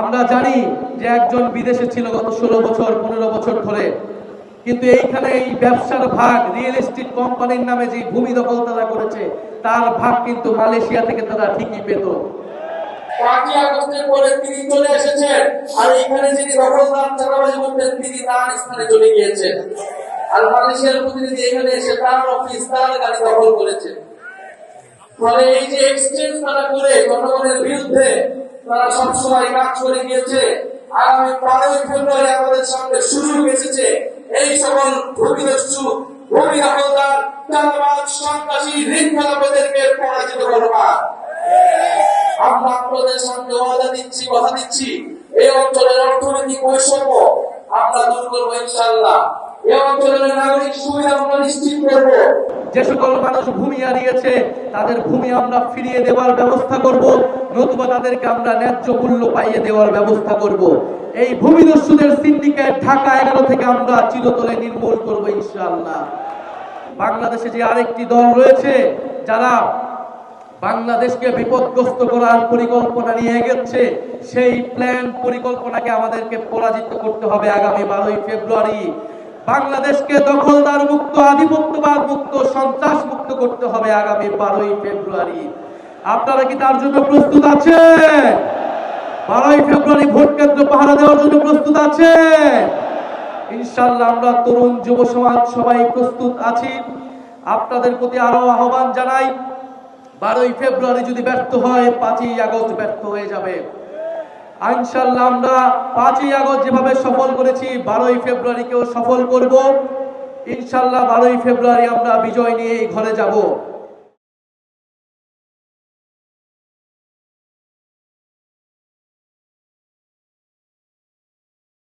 আমরা জানি যে একজন বিদেশে ছিল গত 16 বছর 15 বছর ধরে, কিন্তু এইখানে এই ব্যবসার ভাগ, রিয়েল এস্টেট কোম্পানির নামে যে ভূমি দখল তারা করেছে তার ভাগ কিন্তু মালয়েশিয়া থেকে তারা ঠিকই পেত। 5 আগস্টের পরে তিনি চলে এসেছেন, আর এখানে যিনি দখলদার চাঁদাবাজি করতেন তিনি তার স্থানে চলে গিয়েছেন, আর মালয়েশিয়ার প্রতিনিধি এখানে এসে তার অফিস তার গাড়ি দখল করেছে। ফলে এই যে এক্সচেঞ্জ তারা করে জনগণের বিরুদ্ধে তারা সবসময় কাজ করে গিয়েছে। আগামী 12 ফেব্রুয়ারি আমাদের সামনে সুযোগ এসেছে এই সকল ভূমিদস্যু, ভূমি দখলদার, চাঁদাবাজ, সন্ত্রাসী, ঋণ খেলাপিদেরকে পরাজিত করবার। আমরা আপনাদের সামনে ওয়াদা দিচ্ছি, কথা দিচ্ছি, এই অঞ্চলের অর্থনৈতিক বৈষম্য আমরা দূর করবো ইনশাআল্লাহ। এই অঞ্চলের নাগরিক সুবিধা আমরা নিশ্চিত করব। যে সকল মানুষ ভূমি হারিয়েছে তাদের ভূমি আমরা ফিরিয়ে দেওয়ার ব্যবস্থা করব, নতুবা তাদেরকে আমরা ন্যায্য মূল্য পাইয়ে দেওয়ার ব্যবস্থা করব। এই ভূমিদস্যুদের সিন্ডিকেট ঢাকা 11 থেকে আমরা চিরতরে নির্মূল করব ইনশাআল্লাহ। বাংলাদেশে যে আরেকটি দল রয়েছে যারা বাংলাদেশকে বিপদগ্রস্ত করার পরিকল্পনা নিয়ে এগোচ্ছে, সেই প্ল্যান পরিকল্পনাকে আমাদেরকে পরাজিত করতে হবে আগামী 12 ফেব্রুয়ারি। বাংলাদেশকে দখলদার মুক্ত, আধিপত্যবাদ মুক্ত, সন্ত্রাস মুক্ত করতে হবে আগামী 12 ফেব্রুয়ারি। আপনারা কি তার জন্য প্রস্তুত আছেন? 12 ফেব্রুয়ারি ভোট কেন্দ্র পাহারা দেওয়ার জন্য প্রস্তুত আছেন? ইনশাআল্লাহ আমরা তরুণ যুব সমাজ সবাই প্রস্তুত আছি। আপনাদের প্রতি আরো আহ্বান জানাই, 12 ফেব্রুয়ারি যদি ব্যর্থ হয় 5ই আগস্ট ব্যর্থ হয়ে যাবে। ইনশাআল্লাহ আমরা 5ই আগস্ট যেভাবে সফল করেছি 12 ফেব্রুয়ারিকেও সফল করব। ইনশাআল্লাহ 12 ফেব্রুয়ারি আমরা বিজয় নিয়ে ঘরে যাব।